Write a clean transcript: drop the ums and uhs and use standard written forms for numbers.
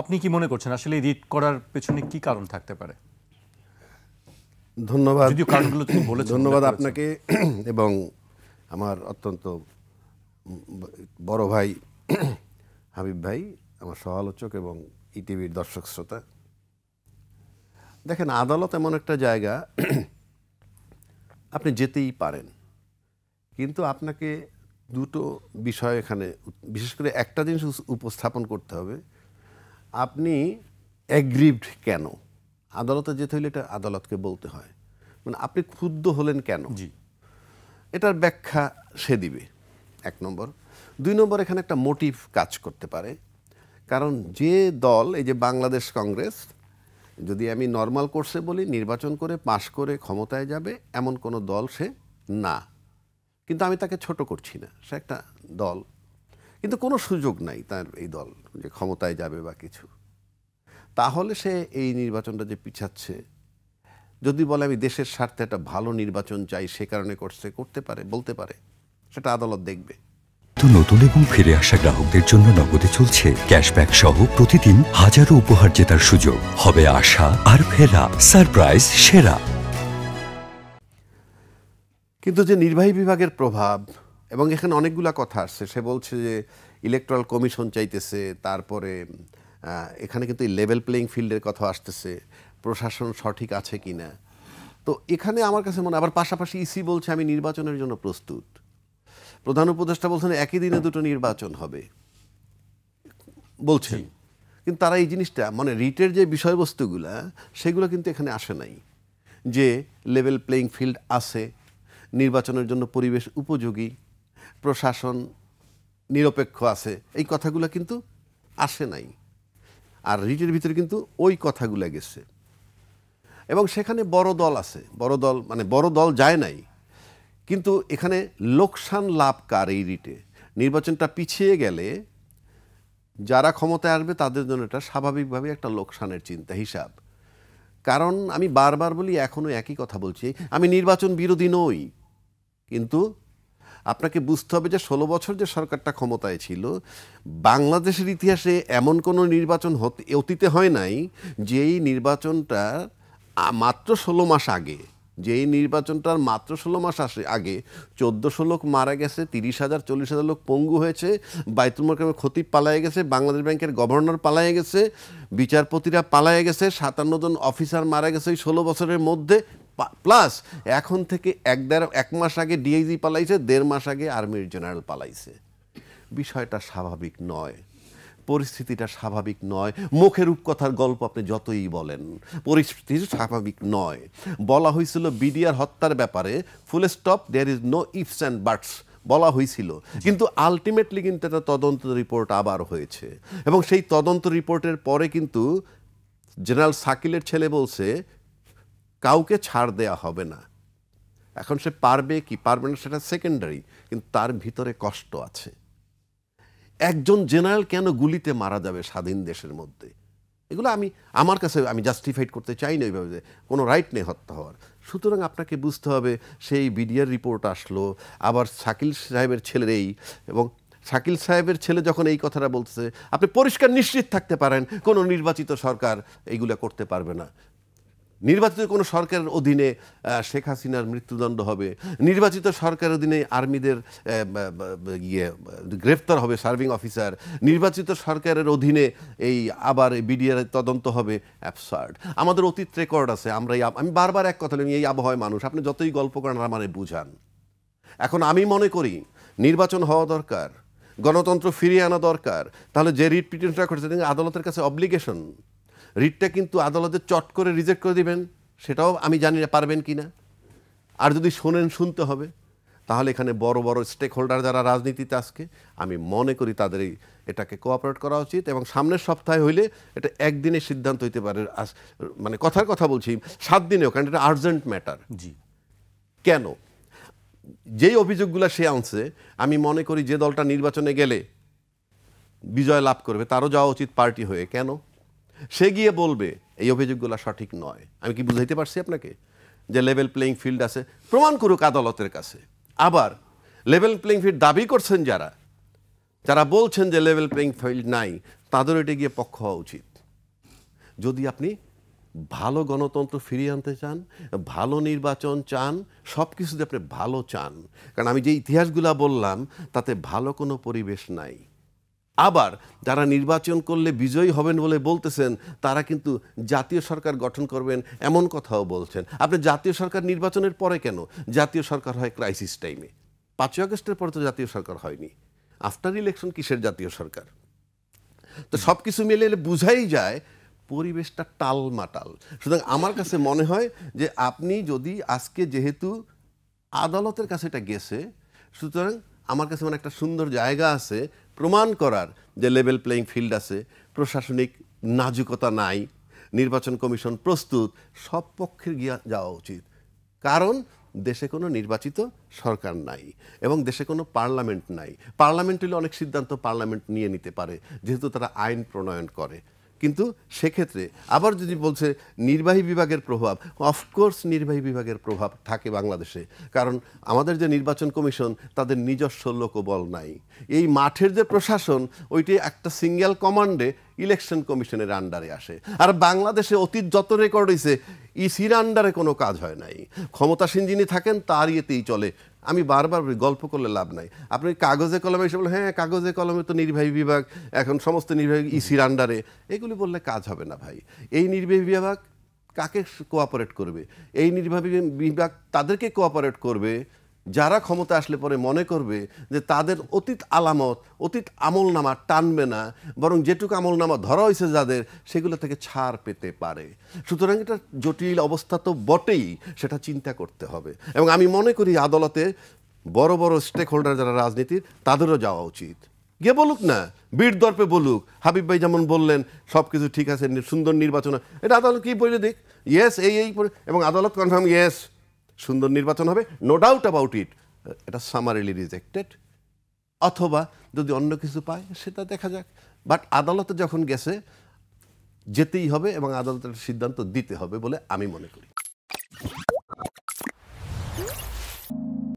আপনি কি মনে করছেন আসলে রিট করার পেছনে কি কারণ থাকতে পারে? ধন্যবাদ, যদিও কারণগুলো তুমি বলেছো। ধন্যবাদ আপনাকে এবং আমার অত্যন্ত বড় ভাই হাবিব ভাই, আমার সহ-আলোচক এবং ইটিভির দর্শক শ্রোতা। দেখেন, আদালত এমন একটা জায়গা, আপনি যেতেই পারেন, কিন্তু আপনাকে দুটো বিষয় এখানে, বিশেষ করে একটা জিনিস উপস্থাপন করতে হবে। আপনি অ্যাগ্রিভড কেন? আদালতে যেতে হলে এটা আদালতকে বলতে হয়, মানে আপনি ক্ষুব্ধ হলেন কেন, জি, এটার ব্যাখ্যা সে দিবে, এক নম্বর। দুই নম্বর, এখানে একটা মোটিভ কাজ করতে পারে। কারণ যে দল, এই যে বাংলাদেশ কংগ্রেস, যদি আমি নর্মাল কোর্সে বলি, নির্বাচন করে পাশ করে ক্ষমতায় যাবে এমন কোনো দল সে না। কিন্তু আমি তাকে ছোট করছি না, সে একটা দল, কিন্তু কোনো সুযোগ নাই তার এই দল যে ক্ষমতায় যাবে বা কিছু। তাহলে সে এই নির্বাচনটা যে পিছাচ্ছে, যদি বলে আমি দেশের স্বার্থে একটা ভালো নির্বাচন চাই সে কারণে করতে পারে, বলতে পারে, সেটা আদালত দেখবে। তো নতুন এবং ফিরে আসা গ্রাহকদের জন্য নগদে চলছে ক্যাশব্যাক সহ প্রতিদিন হাজারো উপহার জেতার সুযোগ। হবে আশা আর ফেরা, সারপ্রাইজ সেরা। কিন্তু যে নির্বাহী বিভাগের প্রভাব, এবং এখানে অনেকগুলা কথা আসছে, সে বলছে যে ইলেকট্রাল কমিশন চাইতেছে, তারপরে এখানে কিন্তু লেভেল প্লেইং ফিল্ডের কথা আসতেছে, প্রশাসন সঠিক আছে কি না। তো এখানে আমার কাছে মনে, আবার পাশাপাশি ইসি বলছে আমি নির্বাচনের জন্য প্রস্তুত, প্রধান উপদেষ্টা বলছেন একই দিনে দুটো নির্বাচন হবে বলছেন, কিন্তু তারা এই জিনিসটা, মানে রিটের যে বিষয়বস্তুগুলা সেগুলো কিন্তু এখানে আসে নাই, যে লেভেল প্লেইং ফিল্ড আছে, নির্বাচনের জন্য পরিবেশ উপযোগী, প্রশাসন নিরপেক্ষ আছে, এই কথাগুলো কিন্তু আসে নাই। আর রিটের ভিতরে কিন্তু ওই কথাগুলো গেছে, এবং সেখানে বড় দল আছে, বড় দল মানে বড় দল যায় নাই, কিন্তু এখানে লোকসান লাভ কার? এই রিটে নির্বাচনটা পিছিয়ে গেলে যারা ক্ষমতায় আসবে তাদের জন্য এটা স্বাভাবিকভাবে একটা লোকসানের চিন্তা হিসাব। কারণ আমি বারবার বলি, এখনও একই কথা বলছি, আমি নির্বাচন বিরোধী নই, কিন্তু আপনাকে বুঝতে হবে যে 16 বছর যে সরকারটা ক্ষমতায় ছিল, বাংলাদেশের ইতিহাসে এমন কোনো নির্বাচন অতীতে হয় নাই যেই নির্বাচনটা মাত্র 16 মাস আগে, যেই নির্বাচনটার মাত্র 16 মাস আগে 1400 লোক মারা গেছে, 30,000 40,000 লোক পঙ্গু হয়েছে, বাইতুল মোকাররমের খতিব পালায়ে গেছে, বাংলাদেশ ব্যাংকের গভর্নর পালায়ে গেছে, বিচারপতিরা পালায়ে গেছে, 57 জন অফিসার মারা গেছে এই 16 বছরের মধ্যে, প্লাস এখন থেকে এক মাস আগে ডিআইজি পালাইছে, 1.5 মাস আগে আর্মির জেনারেল পালাইছে। বিষয়টা স্বাভাবিক নয়, পরিস্থিতিটা স্বাভাবিক নয়। মুখের রূপকথার গল্প আপনি যতই বলেন, পরিস্থিতি স্বাভাবিক নয়। বলা হয়েছিল বিডিআর হত্যার ব্যাপারে full stop, there is no ifs and buts বলা হয়েছিল, কিন্তু আলটিমেটলি কিন্তু একটা তদন্ত রিপোর্ট আবার হয়েছে, এবং সেই তদন্ত রিপোর্টের পরে কিন্তু জেনারেল শাকিলের ছেলে বলছে কাউকে ছাড় দেয়া হবে না। এখন সে পারবে কি পারবে না সেটা সেকেন্ডারি, কিন্তু তার ভিতরে কষ্ট আছে। একজন জেনারেল কেন গুলিতে মারা যাবে স্বাধীন দেশের মধ্যে? এগুলো আমার কাছে আমি জাস্টিফাইড করতে চাই না ওইভাবে, যে কোনো রাইট নেই হত্যা হওয়ার। সুতরাং আপনাকে বুঝতে হবে, সেই বিডিআর রিপোর্ট আসলো, আবার শাকিল সাহেবের ছেলের এবং শাকিল সাহেবের ছেলে যখন এই কথাটা বলতেছে, আপনি পরিষ্কার নিশ্চিত থাকতে পারেন কোনো নির্বাচিত সরকার এইগুলো করতে পারবে না। নির্বাচিত কোনো সরকারের অধীনে শেখ হাসিনার মৃত্যুদণ্ড হবে, নির্বাচিত সরকারের অধীনে আর্মিদের গ্রেফতার হবে সার্ভিং অফিসার, নির্বাচিত সরকারের অধীনে এই আবার বিডিআর তদন্ত হবে। অ্যাবসার্ড। আমাদের অতীত রেকর্ড আছে, আমি বারবার এক কথা বলি, এই আবহাওয়ায় মানুষ, আপনি যতই গল্প করেন আমারে বুঝান। এখন আমি মনে করি নির্বাচন হওয়া দরকার, গণতন্ত্র ফিরিয়ে আনা দরকার, তাহলে যে রিট পিটিশনটা করছে আদালতের কাছে অব্লিগেশন, রিটটা কিন্তু আদালতে চট করে রিজেক্ট করে দিবেন, সেটাও আমি জানি না পারবেন কি না। আর যদি শুনতে হবে, তাহলে এখানে বড় বড় স্টেক হোল্ডার যারা রাজনীতিতে আজকে, আমি মনে করি তাদের এটাকে কোঅপারেট করা উচিত, এবং সামনের সপ্তাহে হইলে এটা একদিনে সিদ্ধান্ত হইতে পারে। মানে কথার কথা বলছি 7 দিনেও, কারণ এটা আর্জেন্ট ম্যাটার। জি, কেন? যেই অভিযোগগুলো সে আনছে, আমি মনে করি যে দলটা নির্বাচনে গেলে বিজয় লাভ করবে তারও যাওয়া উচিত পার্টি হয়ে। কেন? সে গিয়ে বলবে এই অভিযোগগুলো সঠিক নয়। আমি কি বুঝাইতে পারছি আপনাকে? যে লেভেল প্লেইং ফিল্ড আছে, প্রমাণ করুক আদালতের কাছে। আবার লেভেল প্লেইং ফিল্ড দাবি করছেন যারা বলছেন যে লেভেল প্লেইং ফিল্ড নাই, তাদেরও এটা গিয়ে পক্ষ হওয়া উচিত। যদি আপনি ভালো গণতন্ত্র ফিরিয়ে আনতে চান, ভালো নির্বাচন চান, সব কিছুতে আপনি ভালো চান, কারণ আমি যে ইতিহাসগুলো বললাম তাতে ভালো কোনো পরিবেশ নাই। আবার যারা নির্বাচন করলে বিজয়ী হবেন বলে বলতেছেন তারা কিন্তু জাতীয় সরকার গঠন করবেন এমন কথাও বলছেন। আপনি জাতীয় সরকার নির্বাচনের পরে কেন? জাতীয় সরকার হয় ক্রাইসিস টাইমে। 5ই আগস্টের পরে তো জাতীয় সরকার হয়নি। আফটার ইলেকশন কিসের জাতীয় সরকার? তো সব কিছু মিলে বুঝাই যায় পরিবেশটা টালমাটাল। সুতরাং আমার কাছে মনে হয় যে আপনি যদি আজকে যেহেতু আদালতের কাছে এটা গেছে, সুতরাং আমার কাছে মানে একটা সুন্দর জায়গা আছে প্রমাণ করার যে লেভেল প্লেইং ফিল্ড আছে, প্রশাসনিক নাজুকতা নাই, নির্বাচন কমিশন প্রস্তুত, সব পক্ষের গিয়ে যাওয়া উচিত। কারণ দেশে কোনো নির্বাচিত সরকার নাই এবং দেশে কোনো পার্লামেন্ট নাই। পার্লামেন্ট হলে অনেক সিদ্ধান্ত পার্লামেন্ট নিয়ে নিতে পারে যেহেতু তারা আইন প্রণয়ন করে। কিন্তু সেক্ষেত্রে আবার যদি বলছে নির্বাহী বিভাগের প্রভাব, অফকোর্স নির্বাহী বিভাগের প্রভাব থাকে বাংলাদেশে, কারণ আমাদের যে নির্বাচন কমিশন তাদের নিজস্ব লোকবল নাই। এই মাঠের যে প্রশাসন ওইটি একটা সিঙ্গেল কমান্ডে ইলেকশন কমিশনের আন্ডারে আসে। আর বাংলাদেশে অতীত যত রেকর্ড হয়েছে ইসির আন্ডারে কোনো কাজ হয় নাই। ক্ষমতাসীন যিনি থাকেন তার ইয়েতেই চলে। আমি বারবার গল্প করলে লাভ নাই। আপনি কাগজে কলমে এসে বলেন হ্যাঁ কাগজে কলমে তো নির্বাহী বিভাগ, এখন সমস্ত নির্বাহী ইসির আন্ডারে, এগুলি বললে কাজ হবে না ভাই। এই নির্বাহী বিভাগ কাকে কোঅপারেট করবে? এই নির্বাহী বিভাগ তাদেরকে কোঅপারেট করবে যারা ক্ষমতা আসলে পরে মনে করবে যে তাদের অতীত আলামত, অতীত আমলনামা টানবে না, বরং যেটুকু আমলনামা ধরা হয়েছে যাদের, সেগুলো থেকে ছাড় পেতে পারে। সুতরাং এটা জটিল অবস্থা তো বটেই, সেটা চিন্তা করতে হবে। এবং আমি মনে করি আদালতে বড় বড় স্টেক হোল্ডার যারা রাজনীতির, তাদেরও যাওয়া উচিত। গিয়ে বলুক না, বীর দর্পে বলুক, হাবিব ভাই যেমন বললেন সব কিছু ঠিক আছে, সুন্দর নির্বাচন, এটা আদালত কি বলে দিক, ইয়েস এই এবং আদালত কনফার্ম ইয়েস সুন্দর নির্বাচন হবে, নো ডাউট অ্যাবাউট ইট, এটা সামারিলি রিজেক্টেড। অথবা যদি অন্য কিছু পায় সেটা দেখা যাক। বাট আদালতে যখন গেছে যেতেই হবে এবং আদালতের সিদ্ধান্ত দিতে হবে বলে আমি মনে করি।